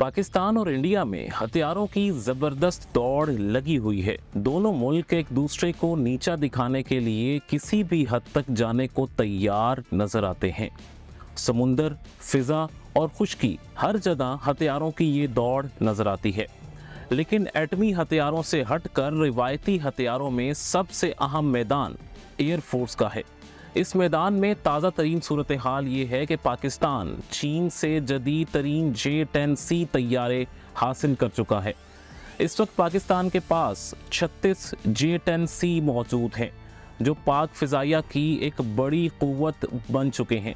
पाकिस्तान और इंडिया में हथियारों की जबरदस्त दौड़ लगी हुई है। दोनों मुल्क एक दूसरे को नीचा दिखाने के लिए किसी भी हद तक जाने को तैयार नजर आते हैं। समुंदर, फिजा और खुश्की, हर जगह हथियारों की ये दौड़ नजर आती है। लेकिन एटमी हथियारों से हटकर रिवायती हथियारों में सबसे अहम मैदान एयरफोर्स का है। इस मैदान में ताज़ा तरीन सूरत हाल ये है कि पाकिस्तान चीन से जदीद तरीन J-10C तैयारे हासिल कर चुका है। इस वक्त पाकिस्तान के पास 36 J-10C मौजूद हैं, जो पाक फ़िज़ाइया की एक बड़ी क़ुव्वत बन चुके हैं।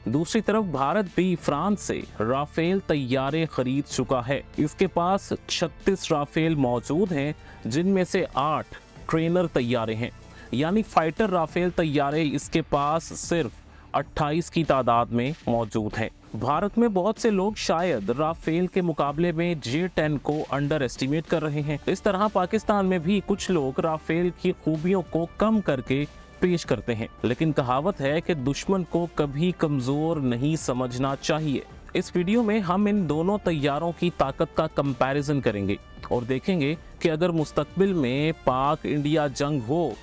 दूसरी तरफ भारत भी फ्रांस से राफेल तैयारे खरीद चुका है। इसके पास 36 राफेल मौजूद हैं, जिनमें से 8 ट्रेनर तैयारे हैं, यानी फाइटर राफेल तैयारे इसके पास सिर्फ 28 की तादाद में मौजूद हैं। भारत में बहुत से लोग शायद राफेल के मुकाबले में J-10 को अंडर एस्टिमेट कर रहे हैं। इस तरह पाकिस्तान में भी कुछ लोग राफेल की खूबियों को कम करके पेश करते हैं, लेकिन कहावत है कि दुश्मन को कभी कमजोर नहीं समझना चाहिए। इस वीडियो में हम इन दोनों तैयारों की ताकत का कंपैरिजन करेंगे और देखेंगे कि अगर मुस्तकबिल में पाक इंडिया जंग हो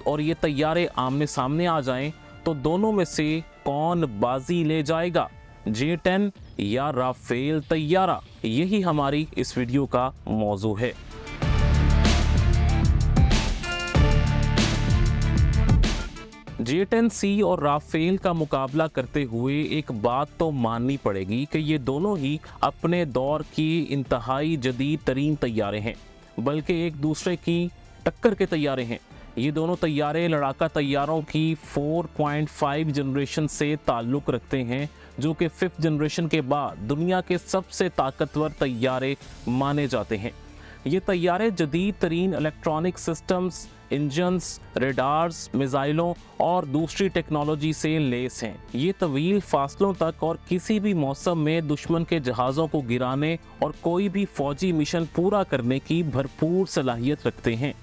और ये तैयारे आमने सामने आ जाएं, तो दोनों में से कौन बाजी ले जाएगा, J-10 या राफेल तैयारा। यही हमारी इस वीडियो का मौजू है। J-10C और राफेल का मुकाबला करते हुए एक बात तो माननी पड़ेगी कि ये दोनों ही अपने दौर की इंतहाई जदीद तरीन तैयारे हैं, बल्कि एक दूसरे की टक्कर के तैयारे हैं। ये दोनों तैयारे लड़ाका तैयारों की 4.5 जनरेशन से ताल्लुक़ रखते हैं, जो कि 5th जनरेशन के बाद दुनिया के सबसे ताकतवर तैयारे माने जाते हैं। ये तैयारे जदीद तरीन इलेक्ट्रॉनिक सिस्टम्स, इंजन्स, रेडार्स, मिसाइलों और दूसरी टेक्नोलॉजी से लेस हैं। ये तवील फासलों तक और किसी भी मौसम में दुश्मन के जहाज़ों को गिराने और कोई भी फौजी मिशन पूरा करने की भरपूर सलाहियत रखते हैं।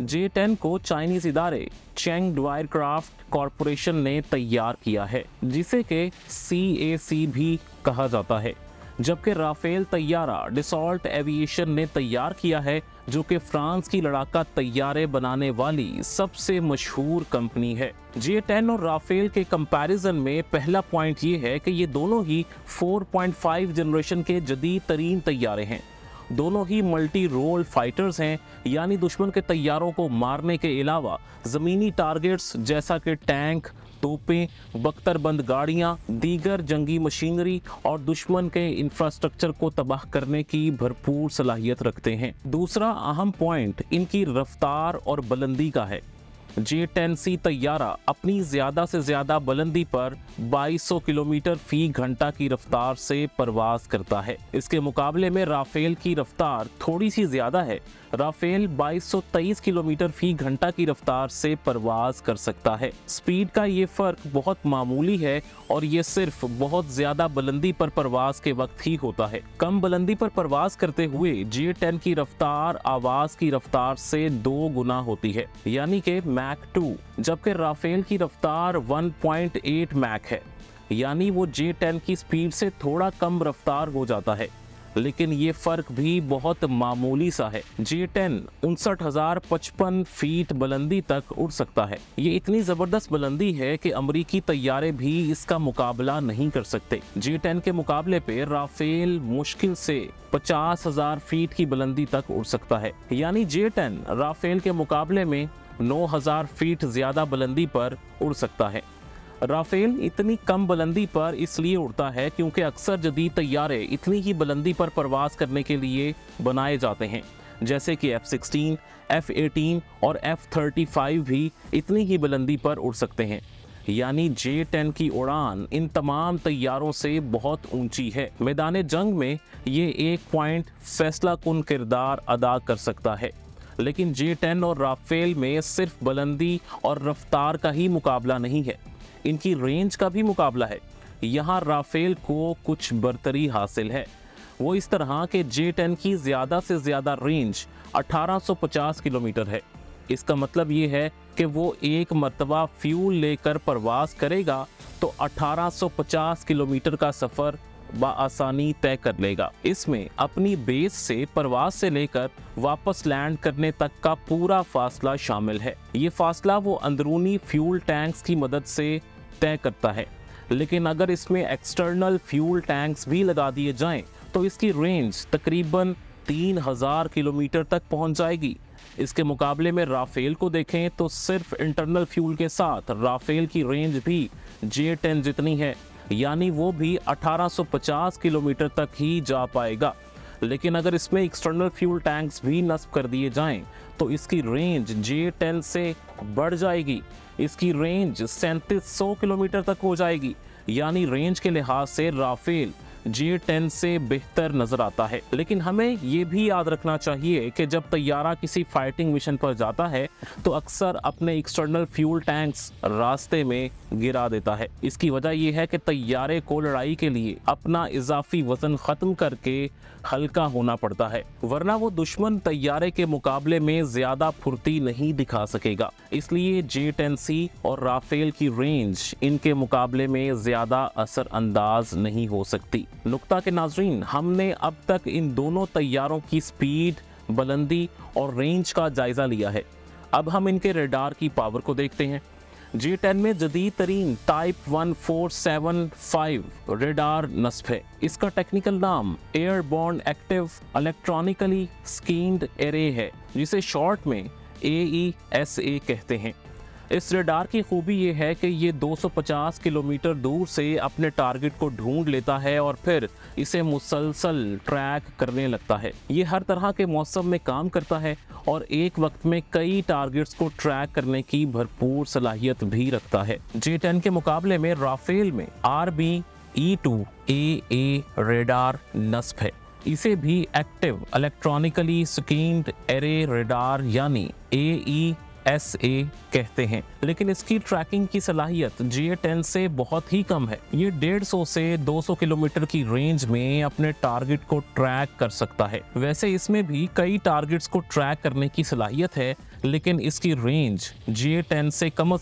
J-10 को चाइनीज़ इदारे चेंग एयरक्राफ्ट कॉरपोरेशन ने तैयार किया है, जिसे के CAC भी कहा जाता है, जबकि राफेल तैयारा डसॉल्ट एविएशन ने तैयार किया है, जो कि फ्रांस की लड़ाका तैयारे बनाने वाली सबसे मशहूर कंपनी है। J-10 और राफेल के कंपैरिजन में पहला पॉइंट ये है कि ये दोनों ही 4.5 जनरेशन के जदीद तरीन तैयारे हैं। दोनों ही मल्टी रोल फाइटर्स हैं, यानी दुश्मन के तैयारों को मारने के अलावा ज़मीनी टारगेट्स जैसा कि टैंक, तोपें, बख्तरबंद गाड़ियां, दीगर जंगी मशीनरी और दुश्मन के इंफ्रास्ट्रक्चर को तबाह करने की भरपूर सलाहियत रखते हैं। दूसरा अहम पॉइंट इनकी रफ्तार और बुलंदी का है। J-10C तैयारा अपनी ज़्यादा से ज़्यादा बुलंदी पर 2200 किलोमीटर फी घंटा की रफ्तार से परवाज करता है। इसके मुकाबले में राफेल की रफ्तार थोड़ी सी ज़्यादा है। राफेल 2223 किलोमीटर फी घंटा की रफ्तार से परवाज कर सकता है। स्पीड का ये फ़र्क बहुत मामूली है और ये सिर्फ बहुत ज़्यादा बुलंदी पर परवाज के वक्त ही होता है। कम बुलंदी पर परवाज करते हुए J-10 की रफ्तार आवाज़ की रफ्तार से 2 गुना होती है, यानी कि मैक 2, जबकि राफेल की रफ्तार 1.8 मैक है, यानी वो J-10 की स्पीड से थोड़ा कम रफ्तार हो जाता है, लेकिन ये फ़र्क भी बहुत मामूली सा है। J-10 59,055 फीट बुलंदी तक उड़ सकता है। ये इतनी ज़बरदस्त बुलंदी है कि अमरीकी तैयारे भी इसका मुकाबला नहीं कर सकते। J-10 के मुकाबले पे राफेल मुश्किल से 50,000 फीट की बुलंदी तक उड़ सकता है, यानी J-10 राफेल के मुकाबले में 9,000 फीट ज़्यादा बुलंदी पर उड़ सकता है। राफेल इतनी कम बुलंदी पर इसलिए उड़ता है क्योंकि अक्सर जदीद तैयारे इतनी ही बुलंदी पर परवाज करने के लिए बनाए जाते हैं, जैसे कि F-16, F-18 और F-35 भी इतनी ही बुलंदी पर उड़ सकते हैं, यानी J-10 की उड़ान इन तमाम तैयारों से बहुत ऊंची है। मैदान जंग में ये एक पॉइंट फैसला कुन किरदार अदा कर सकता है, लेकिन J-10 और राफेल में सिर्फ बुलंदी और रफ्तार का ही मुकाबला नहीं है, इनकी रेंज का भी मुकाबला है। यहाँ राफेल को कुछ बरतरी हासिल है। वो इस तरह के J-10 की ज़्यादा से ज़्यादा रेंज 1850 किलोमीटर है। इसका मतलब ये है कि वो एक मर्तबा फ्यूल लेकर परवास करेगा तो 1850 किलोमीटर का सफ़र बआसानी तय कर लेगा। इसमें अपनी बेस से परवाज से लेकर वापस लैंड करने तक का पूरा फासला शामिल है। ये फासला वो अंदरूनी फ्यूल टैंक्स की मदद से तय करता है, लेकिन अगर इसमें एक्सटर्नल फ्यूल टैंक्स भी लगा दिए जाएं तो इसकी रेंज तकरीबन 3000 किलोमीटर तक पहुंच जाएगी। इसके मुकाबले में राफेल को देखें तो सिर्फ इंटरनल फ्यूल के साथ राफेल की रेंज भी J-10 जितनी है, यानी वो भी 1850 किलोमीटर तक ही जा पाएगा। लेकिन अगर इसमें एक्सटर्नल फ्यूल टैंक्स भी नस्ब कर दिए जाएं तो इसकी रेंज J-10 से बढ़ जाएगी। इसकी रेंज 3700 किलोमीटर तक हो जाएगी, यानी रेंज के लिहाज से राफेल J-10 से बेहतर नजर आता है। लेकिन हमें ये भी याद रखना चाहिए कि जब तैयारा किसी फाइटिंग मिशन पर जाता है तो अक्सर अपने एक्सटर्नल फ्यूल टैंक्स रास्ते में गिरा देता है। इसकी वजह यह है कि तैयारे को लड़ाई के लिए अपना इजाफी वजन खत्म करके हल्का होना पड़ता है, वरना वो दुश्मन तैयारे के मुकाबले में ज्यादा फुर्ती नहीं दिखा सकेगा। इसलिए J-10C और राफेल की रेंज इनके मुकाबले में ज्यादा असरअंदाज नहीं हो सकती। नुक्ता के नाजरीन, हमने अब तक इन दोनों तैयारों की स्पीड, बुलंदी और रेंज का जायजा लिया है। अब हम इनके रडार की पावर को देखते हैं। J-10 में जदीद तरीन टाइप 1475 रडार नस्ब है। इसका टेक्निकल नाम airborne active electronically scanned array है, जिसे शॉर्ट में AESA कहते हैं। इस रडार की खूबी ये है कि ये 250 किलोमीटर दूर से अपने टारगेट को ढूंढ लेता है और फिर इसे मुसलसल ट्रैक करने लगता है। ये हर तरह के मौसम में काम करता है और एक वक्त में कई टारगेट्स को ट्रैक करने की भरपूर सलाहियत भी रखता है। J-10 के मुकाबले में राफेल में RBE-2AA रडार नस्ब है। इसे भी active electronically scanned array radar यानी AESA कहते हैं, लेकिन इसकी ट्रैकिंग की सलाहियत J-10 से बहुत ही कम है। ये 150 से 200 किलोमीटर की रेंज में अपने टारगेट को ट्रैक कर सकता है। वैसे इसमें भी कई टारगेट्स को ट्रैक करने की सलाहियत है, लेकिन इसकी रेंज J-10 से कम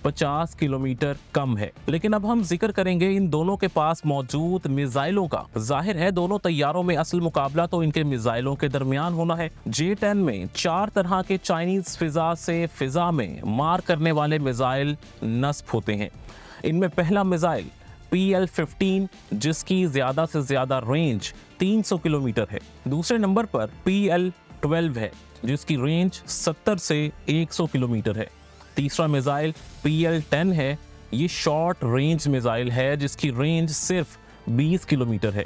50 किलोमीटर कम है। लेकिन अब हम जिक्र करेंगे इन दोनों के पास मौजूद मिसाइलों का। जाहिर है दोनों तैयारों में असल मुकाबला तो इनके मिसाइलों के दरमियान होना है। J-10 में 4 तरह के चाइनीज फिजा से फिजा में मार करने वाले मिसाइल नस्ब होते हैं। इनमें पहला मिसाइल PL-15 जिसकी ज्यादा से ज्यादा रेंज 300 किलोमीटर है। दूसरे नंबर पर PL-12 है जिसकी रेंज 70 से 100 किलोमीटर है। तीसरा मिसाइल PL-10 है। ये शॉर्ट रेंज मिसाइल है जिसकी रेंज सिर्फ 20 किलोमीटर है।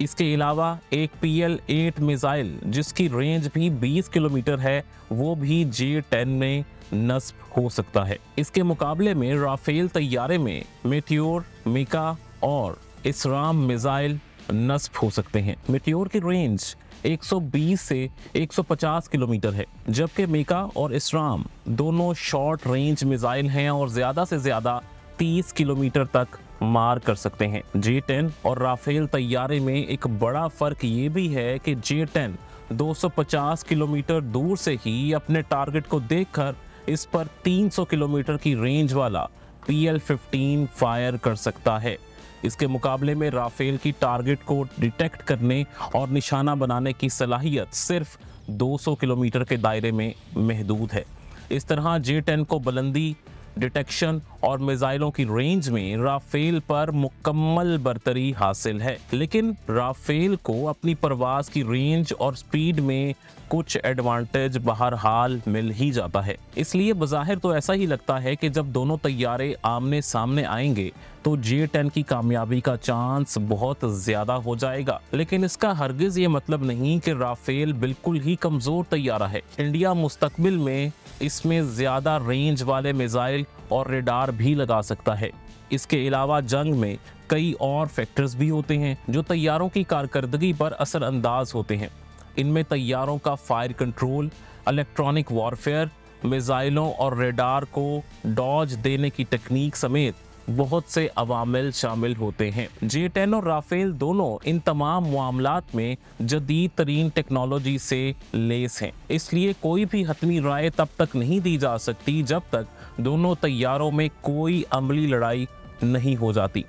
इसके अलावा एक PL-8 मिसाइल जिसकी रेंज भी 20 किलोमीटर है, वो भी J-10 में नस्ब हो सकता है। इसके मुकाबले में राफेल तैयारे में मेटियोर, मिका और इसराम मिसाइल नस्ब हो सकते हैं। मेटियोर की रेंज 120 से 150 किलोमीटर है, जबकि मिका और इसराम दोनों शॉर्ट रेंज मिसाइल हैं और ज़्यादा से ज़्यादा 30 किलोमीटर तक मार कर सकते हैं। J-10 और राफेल तैयारे में एक बड़ा फ़र्क ये भी है कि J-10 250 किलोमीटर दूर से ही अपने टारगेट को देखकर इस पर 300 किलोमीटर की रेंज वाला PL-15 फायर कर सकता है। इसके मुकाबले में राफेल की टारगेट को डिटेक्ट करने और निशाना बनाने की सलाहियत सिर्फ 200 किलोमीटर के दायरे में महदूद है। इस तरह J-10 को बुलंदी, डिटेक्शन और मिसाइलों की रेंज में राफेल पर मुकम्मल बरतरी हासिल है, लेकिन राफेल को अपनी परवाज की रेंज और स्पीड में कुछ एडवांटेज बहरहाल मिल ही जाता है। इसलिए बज़ाहिर तो ऐसा ही लगता है कि जब दोनों तैयारे आमने सामने आएंगे तो J-10 की कामयाबी का चांस बहुत ज़्यादा हो जाएगा। लेकिन इसका हरगिज़ ये मतलब नहीं कि राफेल बिल्कुल ही कमज़ोर तैयारा है। इंडिया मुस्तकबिल में इसमें ज़्यादा रेंज वाले मिसाइल और रडार भी लगा सकता है। इसके अलावा जंग में कई और फैक्टर्स भी होते हैं जो तैयारों की कारकर्दगी पर असरअंदाज होते हैं। इनमें तैयारों का फायर कंट्रोल, इलेक्ट्रॉनिक वॉरफेयर, मिसाइलों और रडार को डॉज देने की टेक्निक समेत बहुत से अवामिल शामिल होते हैं। J-10 और राफेल दोनों इन तमाम मामलात में जदीद तरीन टेक्नोलॉजी से लेस हैं। इसलिए कोई भी हतमी राय तब तक नहीं दी जा सकती जब तक दोनों तैयारों में कोई अमली लड़ाई नहीं हो जाती।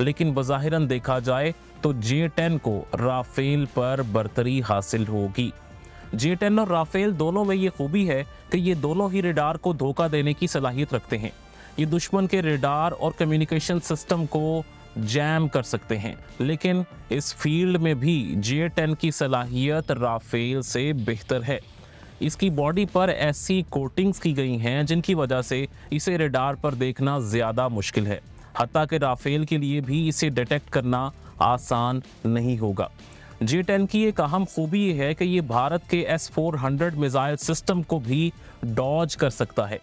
लेकिन बज़ाहिरन देखा जाए तो J-10 को राफेल पर बर्तरी हासिल होगी। J-10 और राफेल दोनों में ये खूबी है कि ये दोनों ही रेडार को धोखा देने की सलाहियत रखते हैं। ये दुश्मन के रेडार और कम्युनिकेशन सिस्टम को जैम कर सकते हैं, लेकिन इस फील्ड में भी J-10 की सलाहियत राफेल से बेहतर है। इसकी बॉडी पर ऐसी कोटिंग्स की गई हैं जिनकी वजह से इसे रेडार पर देखना ज़्यादा मुश्किल है। हत्ता कि राफेल के लिए भी इसे डिटेक्ट करना आसान नहीं होगा। J-10 की एक अहम खूबी है कि ये भारत के S-400 मिसाइल सिस्टम को भी डॉज कर सकता है,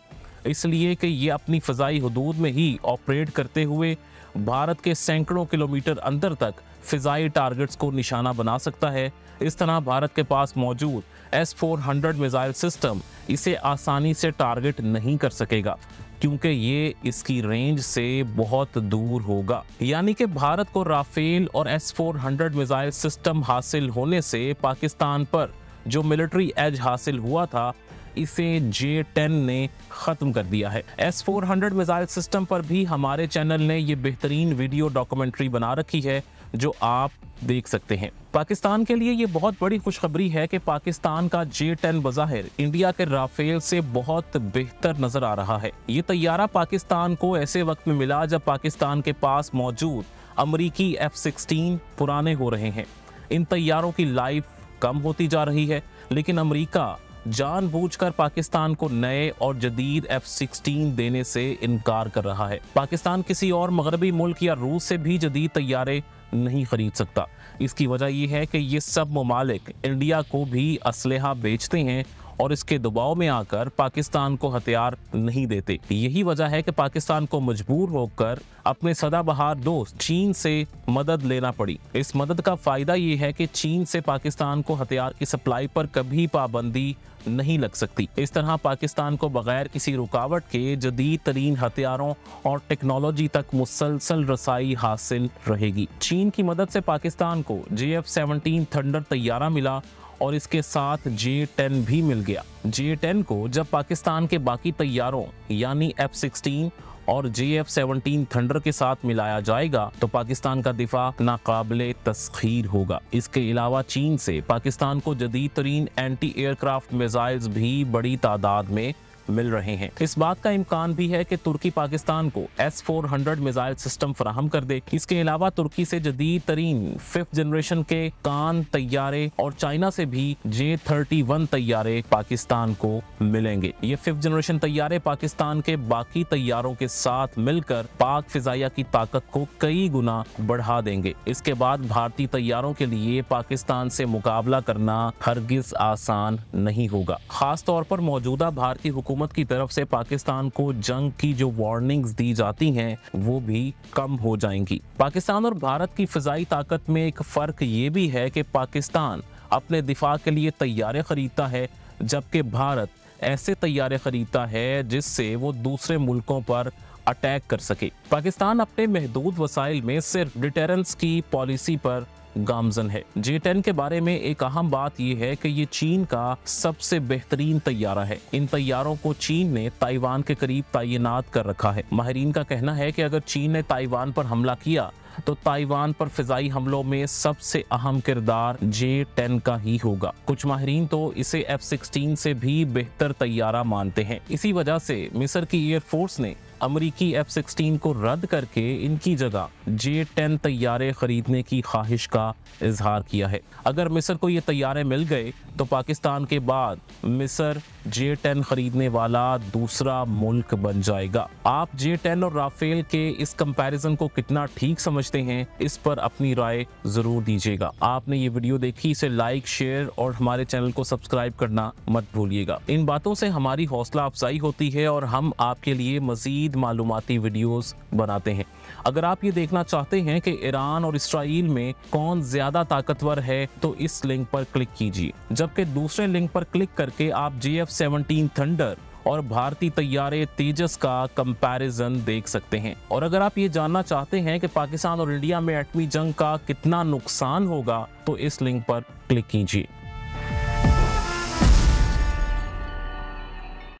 इसलिए कि ये अपनी फ़ज़ाई हदूद में ही ऑपरेट करते हुए भारत के सैकड़ों किलोमीटर अंदर तक फ़िज़ाई टारगेट्स को निशाना बना सकता है। इस तरह भारत के पास मौजूद S-400 मिसाइल सिस्टम इसे आसानी से टारगेट नहीं कर सकेगा, क्योंकि ये इसकी रेंज से बहुत दूर होगा। यानी कि भारत को राफेल और S-400 मिसाइल सिस्टम हासिल होने से पाकिस्तान पर जो मिलिट्री एज हासिल हुआ था, इसे J-10 ने ख़त्म कर दिया है। S-400 मिसाइल सिस्टम पर भी हमारे चैनल ने ये बेहतरीन वीडियो डॉक्यूमेंट्री बना रखी है, जो आप देख सकते हैं। पाकिस्तान के लिए ये बहुत बड़ी खुशखबरी है कि पाकिस्तान का J-10 बज़ाहिर इंडिया के राफेल से बहुत बेहतर नजर आ रहा है। ये तैयारा पाकिस्तान को ऐसे वक्त में मिला जब पाकिस्तान के पास मौजूद अमरीकी F-16 पुराने हो रहे हैं। इन तैयारों की लाइफ कम होती जा रही है, लेकिन अमरीका जानबूझकर पाकिस्तान को नए और जदीद F-16 देने से इनकार कर रहा है। पाकिस्तान किसी और मगरबी मुल्क या रूस से भी जदीद तैयारे नहीं खरीद सकता। इसकी वजह यह है कि ये सब ममालिक इंडिया को भी असलहा बेचते हैं और इसके दबाव में आकर पाकिस्तान को हथियार नहीं देते। यही वजह है कि पाकिस्तान को मजबूर होकर अपने सदाबहार दोस्त चीन से मदद लेना पड़ी। इस मदद का फायदा ये है कि चीन से पाकिस्तान को हथियार की सप्लाई पर कभी पाबंदी नहीं लग सकती। इस तरह पाकिस्तान को बगैर किसी रुकावट के जदीद तरीन हथियारों और टेक्नोलॉजी तक मुसलसल रसाई हासिल रहेगी। चीन की मदद से पाकिस्तान को JF-17 थंडर तैयारा मिला और इसके साथ J-10 भी मिल गया। J-10 को जब पाकिस्तान के बाकी तैयारों यानी F-16 और JF-17 थंडर के साथ मिलाया जाएगा तो पाकिस्तान का दिफा नाकाबिले तस्खीर होगा। इसके अलावा चीन से पाकिस्तान को जदीद तरीन एंटी एयरक्राफ्ट मिसाइल्स भी बड़ी तादाद में मिल रहे हैं। इस बात का इम्कान भी है कि तुर्की पाकिस्तान को S-400 मिसाइल सिस्टम फराहम कर दे। इसके अलावा तुर्की से जदीद तरीन 5th जनरेशन के कान तैयारे और चाइना से भी J-31 तैयारे पाकिस्तान को मिलेंगे। ये 5th जनरेशन तैयारे पाकिस्तान के बाकी तैयारों के साथ मिलकर पाक फिजाइया की ताकत को कई गुना बढ़ा देंगे। इसके बाद भारतीय तैयारों के लिए पाकिस्तान से मुकाबला करना हरगिज आसान नहीं होगा। खास तौर पर मौजूदा भारतीय हुकूमत की तरफ से पाकिस्तान को जंग की जो वार्निंग्स दी जाती हैं वो भी कम हो जाएंगी। पाकिस्तान और भारत की फिजाई ताकत में एक फर्क ये भी है कि पाकिस्तान अपने दिफा के लिए तैयारे खरीदता है, जबकि भारत ऐसे तैयारे खरीदता है जिससे वो दूसरे मुल्कों पर अटैक कर सके। पाकिस्तान अपने महदूद वसाइल में सिर्फ डिटेरेंस की पॉलिसी पर गामजन है। J-10 के बारे में एक अहम बात यह है कि ये चीन का सबसे बेहतरीन तैयारा है। इन तैयारों को चीन ने ताइवान के करीब तैनात कर रखा है। माहिरीन का कहना है कि अगर चीन ने ताइवान पर हमला किया तो ताइवान पर फिजाई हमलों में सबसे अहम किरदार J-10 का ही होगा। कुछ माहिरीन तो इसे F-16 से भी बेहतर तैयारा मानते हैं। इसी वजह से मिस्र की एयरफोर्स ने अमरीकी F-16 को रद्द करके इनकी जगह J-10 तैयारे खरीदने की ख्वाहिश का इजहार किया है। अगर मिस्र को ये तैयारे मिल गए तो पाकिस्तान के बाद मिस्र J-10 खरीदने वाला दूसरा मुल्क बन जाएगा। आप J-10 और राफेल के इस कंपैरिजन को कितना ठीक समझते हैं, इस पर अपनी राय जरूर दीजिएगा। आपने ये वीडियो देखी, इसे लाइक, शेयर और हमारे चैनल को सब्सक्राइब करना मत भूलिएगा। इन बातों से हमारी हौसला अफजाई होती है और हम आपके लिए मजीद मालूमाती वीडियोस बनाते हैं। अगर आप ये देखना चाहते हैं कि ईरान और इसराइल में कौन ज्यादा ताकतवर है तो इस लिंक पर क्लिक कीजिए, जबकि दूसरे लिंक पर क्लिक करके आप JF-17 थंडर और भारतीय तैयारे तेजस का कंपैरिजन देख सकते हैं। और अगर आप ये जानना चाहते हैं कि पाकिस्तान और इंडिया में एटमी जंग का कितना नुकसान होगा तो इस लिंक पर क्लिक कीजिए।